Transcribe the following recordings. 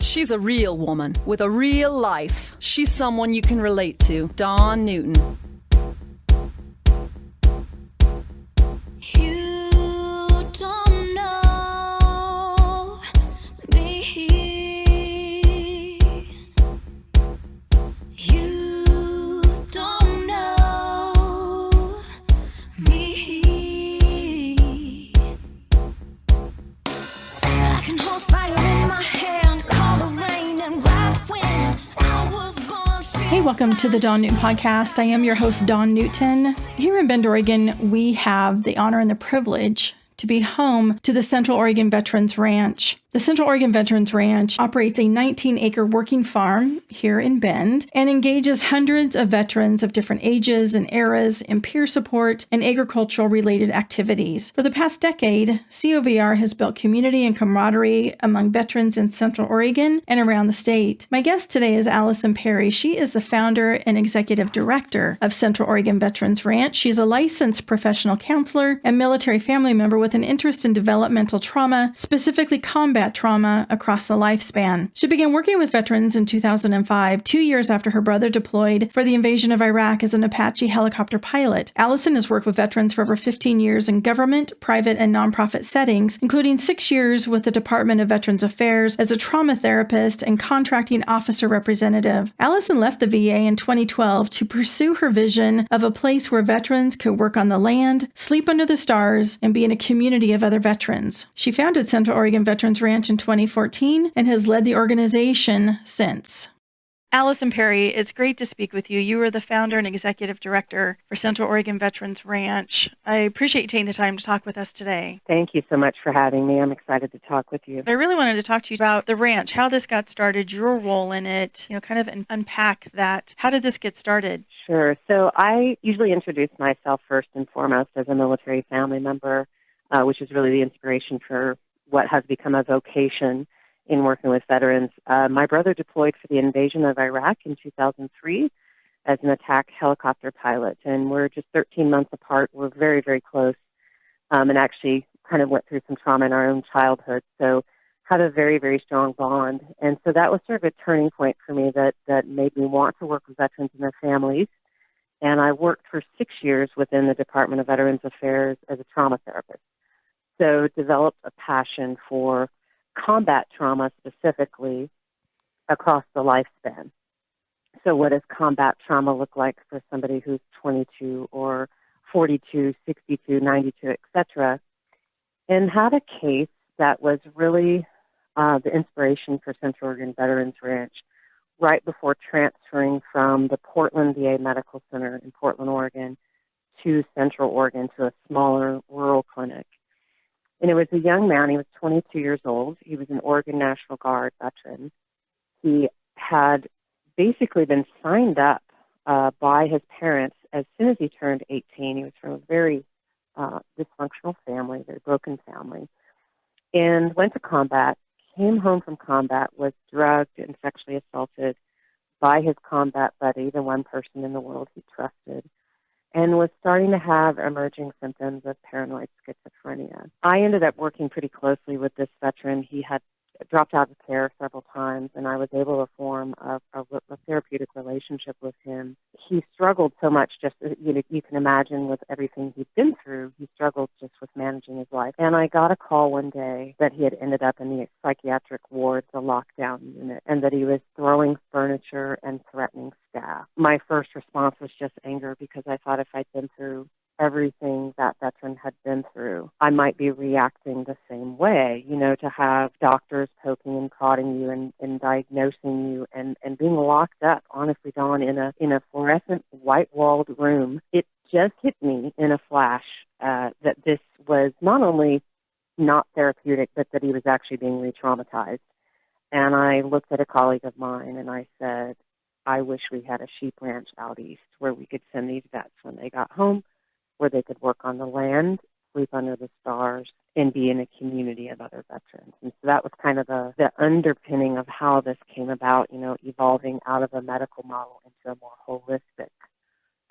She's a real woman with a real life. She's someone you can relate to. Dawn Newton. Hey, welcome to the Dawn Newton Podcast. I am your host, Dawn Newton. Here in Bend, Oregon, we have the honor and the privilege to be home to the Central Oregon Veterans Ranch. The Central Oregon Veterans Ranch operates a 19-acre working farm here in Bend and engages hundreds of veterans of different ages and eras in peer support and agricultural-related activities. For the past decade, COVR has built community and camaraderie among veterans in Central Oregon and around the state. My guest today is Alison Perry. She is the founder and executive director of Central Oregon Veterans Ranch. She's a licensed professional counselor and military family member with an interest in developmental trauma, specifically combat trauma across the lifespan. She began working with veterans in 2005, 2 years after her brother deployed for the invasion of Iraq as an Apache helicopter pilot. Alison has worked with veterans for over 15 years in government, private, and nonprofit settings, including 6 years with the Department of Veterans Affairs as a trauma therapist and contracting officer representative. Alison left the VA in 2012 to pursue her vision of a place where veterans could work on the land, sleep under the stars, and be in a community of other veterans. She founded Central Oregon Veterans Ranch in 2014 and has led the organization since. Alison Perry, it's great to speak with you. You are the founder and executive director for Central Oregon Veterans Ranch. I appreciate you taking the time to talk with us today. Thank you so much for having me. I'm excited to talk with you. I really wanted to talk to you about the ranch, how this got started, your role in it, kind of unpack that. How did this get started? Sure. So I usually introduce myself first and foremost as a military family member, which is really the inspiration for what has become a vocation in working with veterans. My brother deployed for the invasion of Iraq in 2003 as an attack helicopter pilot, and we're just 13 months apart. We're very, very close, and actually kind of went through some trauma in our own childhood, so had a very, very strong bond. And so that was sort of a turning point for me that made me want to work with veterans and their families. And I worked for 6 years within the Department of Veterans Affairs as a trauma therapist. So developed a passion for combat trauma specifically across the lifespan. So what does combat trauma look like for somebody who's 22 or 42, 62, 92, etc.? And had a case that was really the inspiration for Central Oregon Veterans Ranch right before transferring from the Portland VA Medical Center in Portland, Oregon to Central Oregon to a smaller rural clinic. And it was a young man. He was 22 years old. He was an Oregon National Guard veteran. He had basically been signed up by his parents as soon as he turned 18. He was from a very dysfunctional family, very broken family, and went to combat, came home from combat, was drugged and sexually assaulted by his combat buddy, the one person in the world he trusted, and was starting to have emerging symptoms of paranoid schizophrenia. I ended up working pretty closely with this veteran. He had dropped out of care several times, and I was able to form a therapeutic relationship with him. He struggled so much, just you can imagine with everything he'd been through, he struggled just with managing his life. And I got a call one day that he had ended up in the psychiatric ward, the lockdown unit, and that he was throwing furniture and threatening staff. My first response was just anger, because I thought if I'd been through everything that veteran had been through, I might be reacting the same way, to have doctors poking and prodding you and diagnosing you and being locked up, honestly, Dawn, in a fluorescent white-walled room. It just hit me in a flash that this was not only not therapeutic, but that he was actually being re-traumatized. And I looked at a colleague of mine and I said, I wish we had a sheep ranch out east where we could send these vets when they got home, where they could work on the land, sleep under the stars, and be in a community of other veterans. And so that was kind of the underpinning of how this came about, evolving out of a medical model into a more holistic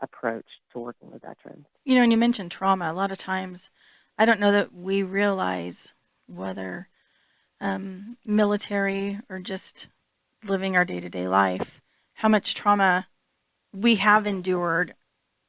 approach to working with veterans. And you mentioned trauma. A lot of times, I don't know that we realize whether military or just living our day-to-day life, how much trauma we have endured,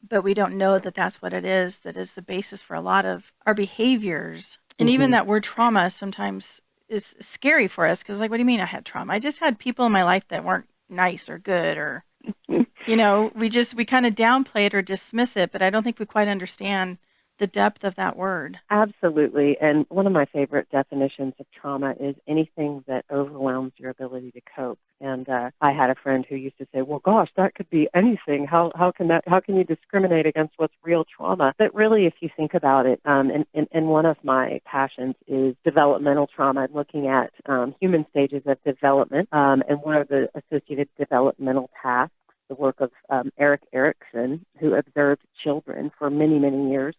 but we don't know that that's what it is, that is the basis for a lot of our behaviors. And even that word trauma sometimes is scary for us because, like, what do you mean I had trauma? I just had people in my life that weren't nice or good, or, you know, we kind of downplay it or dismiss it, but I don't think we quite understand the depth of that word. Absolutely. And one of my favorite definitions of trauma is anything that overwhelms your ability to cope. And I had a friend who used to say, well, gosh, that could be anything. How can you discriminate against what's real trauma? But really, if you think about it, and one of my passions is developmental trauma, looking at human stages of development, and what are the associated developmental tasks, the work of Erik Erikson, who observed children for many, many years.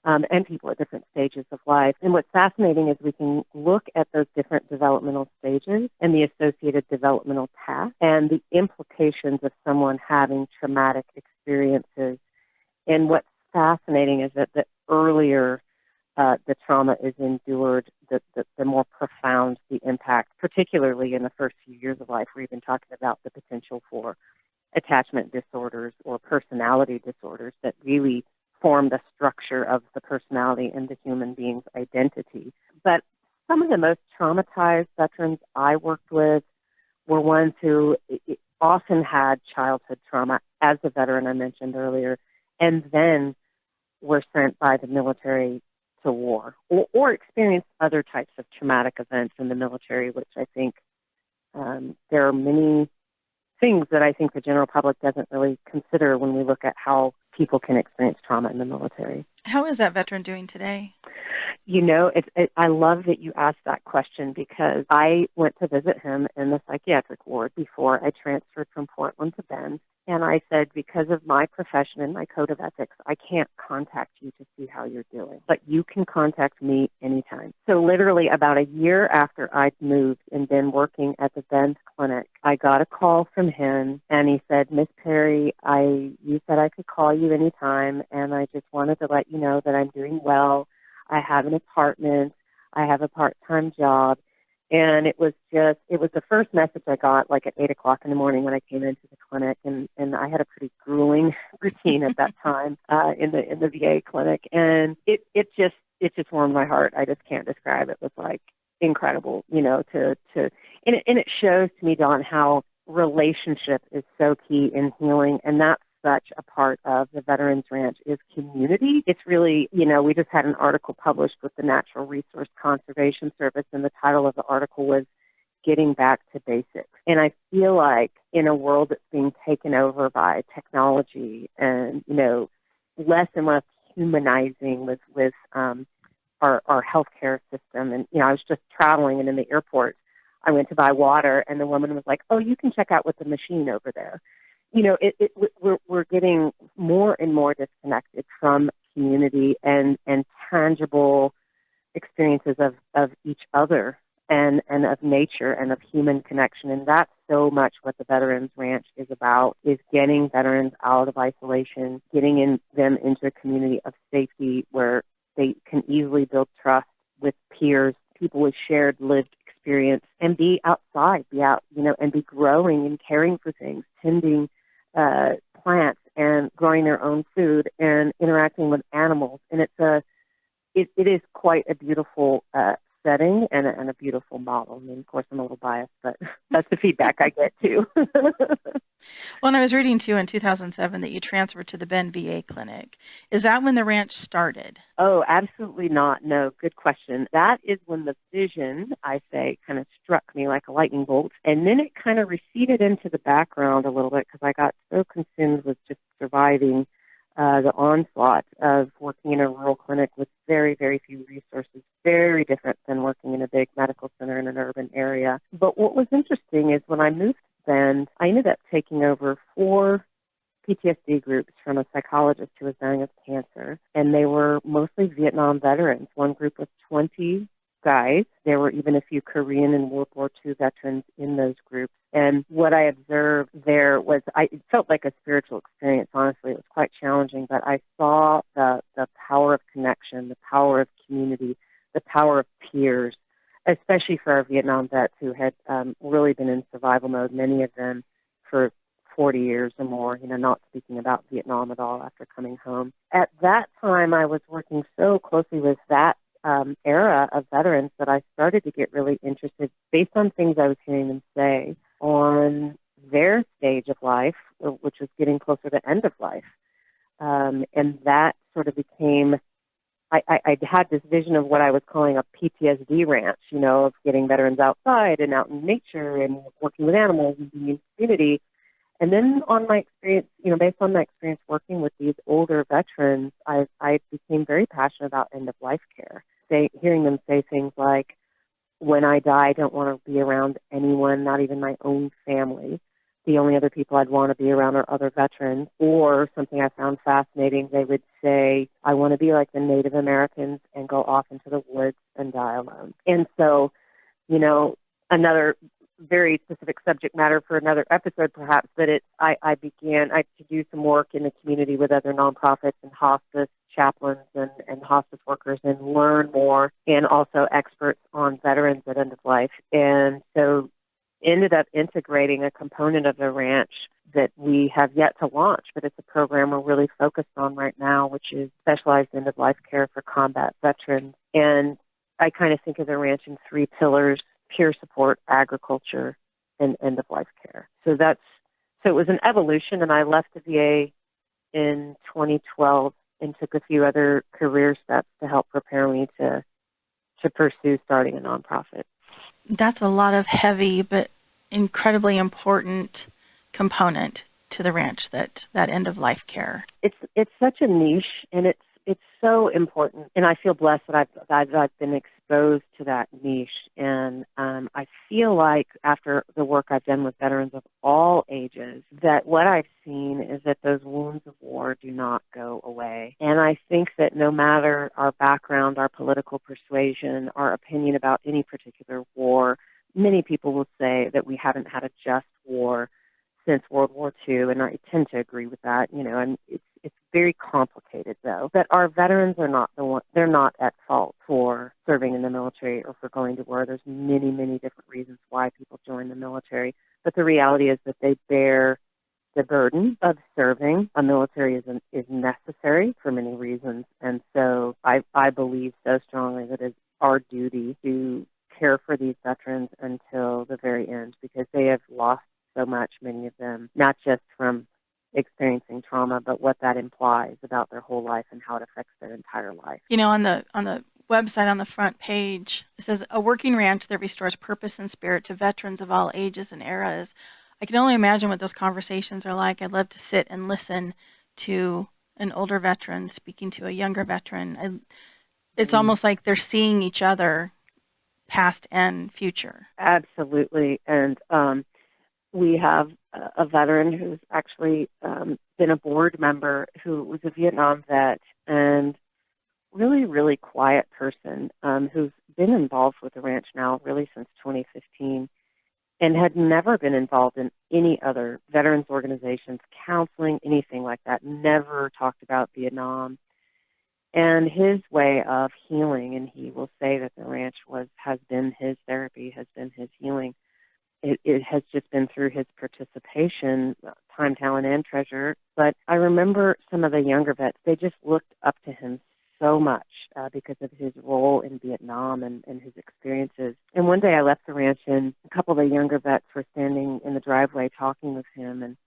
And people at different stages of life. And what's fascinating is we can look at those different developmental stages and the associated developmental tasks and the implications of someone having traumatic experiences. And what's fascinating is that the earlier the trauma is endured, the more profound the impact, particularly in the first few years of life. We've been talking about the potential for attachment disorders or personality disorders that really form the structure of the personality and the human being's identity. But some of the most traumatized veterans I worked with were ones who often had childhood trauma as a veteran I mentioned earlier, and then were sent by the military to war or experienced other types of traumatic events in the military, which I think there are many things that I think the general public doesn't really consider when we look at how people can experience trauma in the military. How is that veteran doing today? You know, I love that you asked that question because I went to visit him in the psychiatric ward before I transferred from Portland to Bend. And I said, because of my profession and my code of ethics, I can't contact you to see how you're doing, but you can contact me anytime. So literally about a year after I'd moved and been working at the Bend clinic, I got a call from him and he said, Miss Perry, you said I could call you anytime, and I just wanted to let you know that I'm doing well. I have an apartment. I have a part-time job. And it was the first message I got like at 8 o'clock in the morning when I came into the clinic. And I had a pretty grueling routine at that time in the VA clinic. And it just warmed my heart. I just can't describe it. It was like incredible, you know, and it shows to me, Dawn, how relationship is so key in healing. And that's such a part of the Veterans Ranch is community. It's really, you know, we just had an article published with the Natural Resource Conservation Service, and the title of the article was Getting Back to Basics. And I feel like in a world that's being taken over by technology and, you know, less and less humanizing with our healthcare system. And, you know, I was just traveling, and in the airport, I went to buy water, and the woman was like, oh, you can check out with the machine over there. You know, we're getting more and more disconnected from community and tangible experiences of each other and of nature and of human connection. And that's so much what the Veterans Ranch is about, is getting veterans out of isolation, getting them into a community of safety where they can easily build trust with peers, people with shared lived experience, and be outside, be out, you know, and be growing and caring for things, tending plants and growing their own food and interacting with animals. And it is quite a beautiful setting and a beautiful model. I mean, of course, I'm a little biased, but that's the feedback I get too. Well, and I was reading too in 2007 that you transferred to the Bend VA clinic. Is that when the ranch started? Oh, absolutely not. No, good question. That is when the vision, I say, kind of struck me like a lightning bolt. And then it kind of receded into the background a little bit because I got so consumed with just surviving the onslaught of working in a rural clinic with very, very few resources, very different than working in a big medical center in an urban area. But what was interesting is when I moved to Bend, I ended up taking over 4 PTSD groups from a psychologist who was dying with cancer, and they were mostly Vietnam veterans. One group was 20 guys. There were even a few Korean and World War II veterans in those groups. And what I observed there was, it felt like a spiritual experience, honestly. It was quite challenging, but I saw the power of connection, the power of community, the power of peers, especially for our Vietnam vets who had really been in survival mode, many of them for 40 years or more, not speaking about Vietnam at all after coming home. At that time, I was working so closely with that era of veterans that I started to get really interested based on things I was hearing them say on their stage of life, which was getting closer to end of life. And that sort of became, I had this vision of what I was calling a PTSD ranch, of getting veterans outside and out in nature and working with animals and being in community. And then on my experience, based on my experience working with these older veterans, I became very passionate about end-of-life care. Hearing them say things like, when I die, I don't want to be around anyone, not even my own family. The only other people I'd want to be around are other veterans. Or something I found fascinating, they would say, I want to be like the Native Americans and go off into the woods and die alone. And so, another very specific subject matter for another episode perhaps, but I began to do some work in the community with other nonprofits and hospice chaplains and hospice workers and learn more, and also experts on veterans at end of life. And so ended up integrating a component of the ranch that we have yet to launch, but it's a program we're really focused on right now, which is specialized end-of-life care for combat veterans. And I kind of think of the ranch in three pillars: peer support, agriculture, and end-of-life care. So it was an evolution, and I left the VA in 2012 and took a few other career steps to help prepare me to pursue starting a nonprofit. That's a lot of heavy but incredibly important component to the ranch, that end-of-life care. It's such a niche, and it's so important, and I feel blessed that I've been exposed to that niche. And I feel like after the work I've done with veterans of all ages, that what I've seen is that those wounds of war do not go away. And I think that no matter our background, our political persuasion, our opinion about any particular war, many people will say that we haven't had a just war since World War II, and I tend to agree with that. And it's very complicated, though, that our veterans are not they're not at fault for serving in the military or for going to war. There's many, many different reasons why people join the military, but the reality is that they bear the burden of serving. A military is necessary for many reasons, and so I believe so strongly that it's our duty to care for these veterans until the very end, because they have lost so much, many of them, not just from experiencing trauma, but what that implies about their whole life and how it affects their entire life. On the website, on the front page, it says, a working ranch that restores purpose and spirit to veterans of all ages and eras. I can only imagine what those conversations are like. I'd love to sit and listen to an older veteran speaking to a younger veteran. It's almost like they're seeing each other, past and future. Absolutely. And we have a veteran who's actually been a board member who was a Vietnam vet and really, really quiet person who's been involved with the ranch now really since 2015 and had never been involved in any other veterans organizations, counseling, anything like that, never talked about Vietnam. And his way of healing, and he will say that the ranch has been his therapy, has been his healing. It has just been through his participation, time, talent, and treasure. But I remember some of the younger vets, they just looked up to him so much because of his role in Vietnam and his experiences. And one day I left the ranch, and a couple of the younger vets were standing in the driveway talking with him, and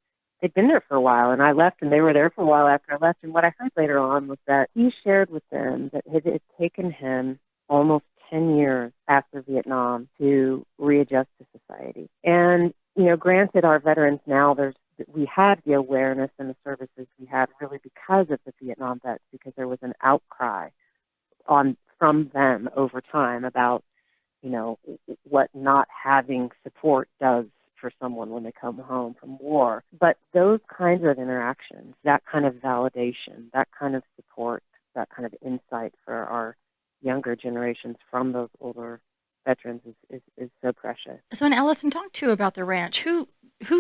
they'd been there for a while, and I left, and they were there for a while after I left. And what I heard later on was that he shared with them that it had taken him almost 10 years after Vietnam to readjust to society. And, granted, our veterans now, we had the awareness and the services we had really because of the Vietnam vets, because there was an outcry from them over time about, what not having support does for someone when they come home from war. But those kinds of interactions, that kind of validation, that kind of support, that kind of insight for our younger generations from those older veterans is so precious. So, and Alison, talk too about the ranch. Who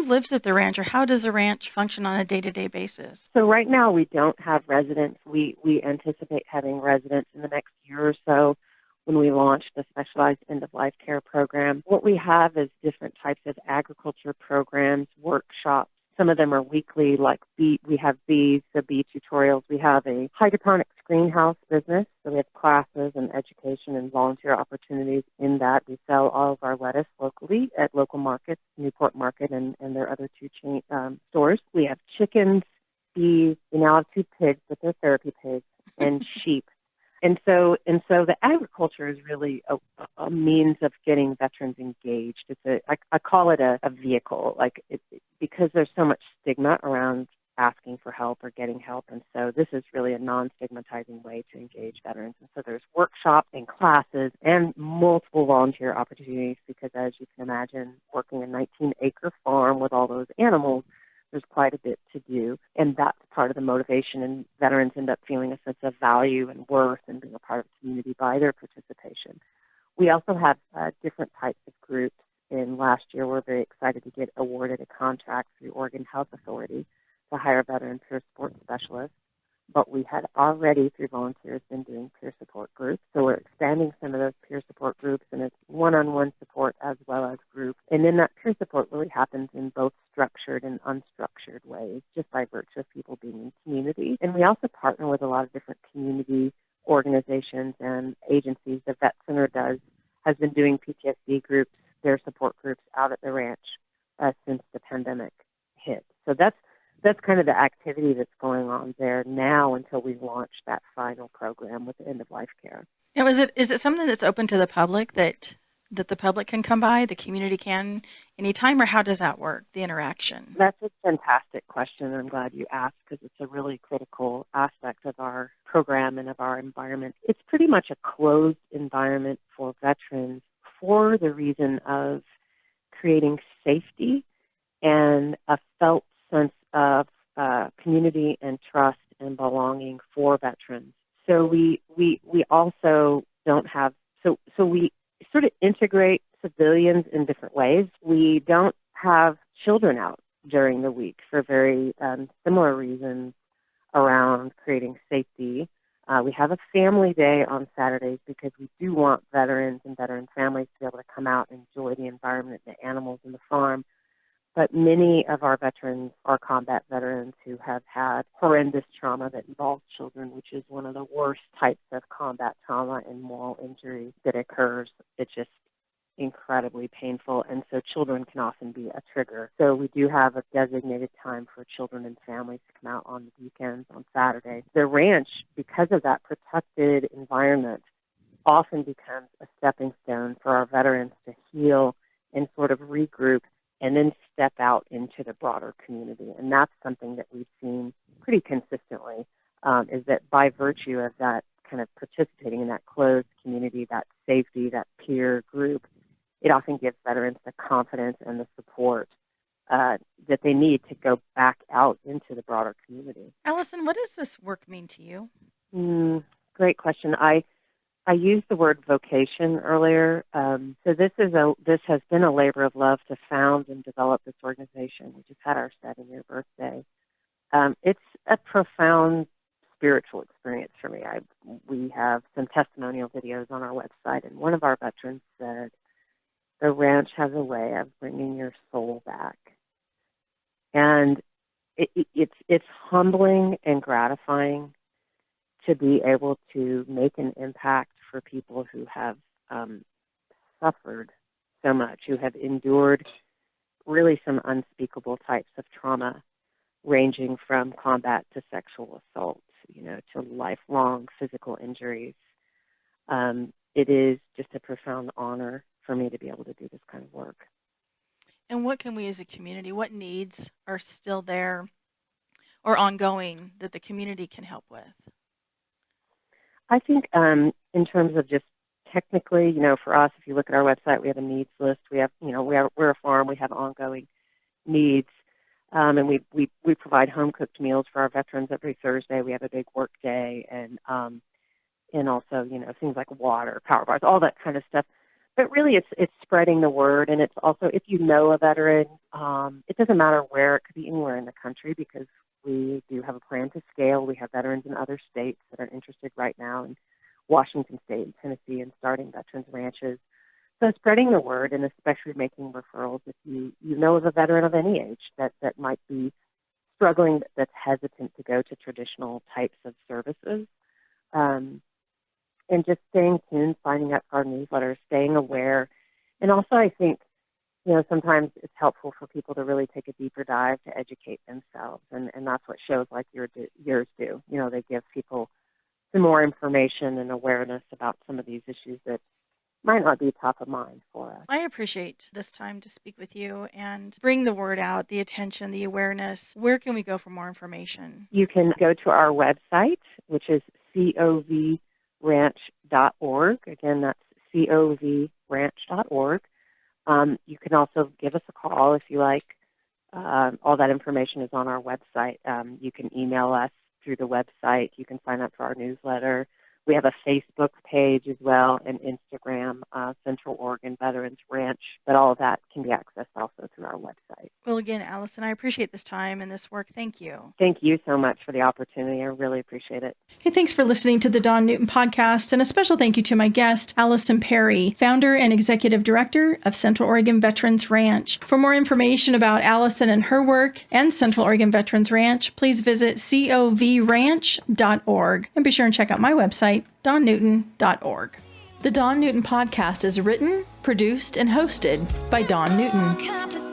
lives at the ranch, or how does the ranch function on a day-to-day basis? So right now we don't have residents. We anticipate having residents in the next year or so. when we launched the specialized end-of-life care program. What we have is different types of agriculture programs, workshops. Some of them are weekly, like we have bees, the bee tutorials. We have a hydroponics greenhouse business, so we have classes and education and volunteer opportunities in that. We sell all of our lettuce locally at local markets, Newport Market and their other two chain stores. We have chickens, bees. We now have 2 pigs, but they're therapy pigs, and sheep. And so the agriculture is really a means of getting veterans engaged. I call it a vehicle, because there's so much stigma around asking for help or getting help. And so this is really a non-stigmatizing way to engage veterans. And so there's workshops and classes and multiple volunteer opportunities because, as you can imagine, working a 19-acre farm with all those animals, there's quite a bit to do. And that's part of the motivation. And veterans end up feeling a sense of value and worth and being a part of the community by their participation. We also have different types of groups. In last year, we're very excited to get awarded a contract through Oregon Health Authority to hire veteran peer support specialists. But we had already, through volunteers, been doing peer support groups. So we're expanding some of those peer support groups, and it's one-on-one support as well as groups. And then that peer support really happens in both structured and unstructured ways, just by virtue of people being in community. And we also partner with a lot of different community organizations and agencies. The Vet Center has been doing PTSD groups, their support groups out at the ranch since the pandemic hit. So that's kind of the activity that's going on there now until we launch that final program with the end-of-life care. Now, is it something that's open to the public that the public can come by, the community can anytime, or how does that work, the interaction? That's a fantastic question, and I'm glad you asked because it's a really critical aspect of our program and of our environment. It's pretty much a closed environment for veterans for the reason of creating safety and a felt sense of community and trust and belonging for veterans. So we also don't have, so we sort of integrate civilians in different ways. We don't have children out during the week for very similar reasons around creating safety. We have a family day on Saturdays because we do want veterans and veteran families to be able to come out and enjoy the environment, the animals, and the farm. But many of our veterans are combat veterans who have had horrendous trauma that involves children, which is one of the worst types of combat trauma and moral injury that occurs. It's just incredibly painful, and so children can often be a trigger. So we do have a designated time for children and families to come out on the weekends, on Saturdays. The ranch, because of that protected environment, often becomes a stepping stone for our veterans to heal and sort of regroup and then step out into the broader community. And that's something that we've seen pretty consistently, is that by virtue of that kind of participating in that closed community, that safety, that peer group, it often gives veterans the confidence and the support that they need to go back out into the broader community. Alison, what does this work mean to you? Great question. I used the word vocation earlier. So this has been a labor of love to found and develop this organization. We just had our 7-year birthday. It's a profound spiritual experience for me. We have some testimonial videos on our website, and one of our veterans said, "The ranch has a way of bringing your soul back." And it's humbling and gratifying to be able to make an impact for people who have suffered so much, who have endured really some unspeakable types of trauma, ranging from combat to sexual assault, to lifelong physical injuries. It is just a profound honor for me to be able to do this kind of work. And what can we as a community, what needs are still there or ongoing that the community can help with? I think in terms of just technically, for us, if you look at our website, we have a needs list. We have, we're a farm. We have ongoing needs, and we provide home cooked meals for our veterans every Thursday. We have a big work day, and also things like water, power bars, all that kind of stuff. But really, it's spreading the word, and it's also, if you know a veteran, it doesn't matter where. It could be anywhere in the country because we do have a plan to scale. We have veterans in other states that are interested right now, and Washington State and Tennessee and starting veterans ranches. So spreading the word, and especially making referrals if you know of a veteran of any age that might be struggling, that's hesitant to go to traditional types of services. And just staying tuned, signing up for our newsletter, staying aware. And also I think, sometimes it's helpful for people to really take a deeper dive to educate themselves. And that's what shows like yours do. They give people some more information and awareness about some of these issues that might not be top of mind for us. I appreciate this time to speak with you and bring the word out, the attention, the awareness. Where can we go for more information? You can go to our website, which is COVRanch.org. Again, that's COVRanch.org. You can also give us a call if you like. All that information is on our website. You can email us through the website. You can sign up for our newsletter. We have a Facebook page as well, and Instagram, Central Oregon Veterans Ranch, but all of that can be accessed also through our website. Well, again, Alison, I appreciate this time and this work. Thank you. Thank you so much for the opportunity. I really appreciate it. Hey, thanks for listening to the Dawn Newton podcast, and a special thank you to my guest, Alison Perry, founder and executive director of Central Oregon Veterans Ranch. For more information about Alison and her work and Central Oregon Veterans Ranch, please visit covranch.org and be sure and check out my website, dawnnewton.org. The Dawn Newton podcast is written, produced, and hosted by Dawn Newton.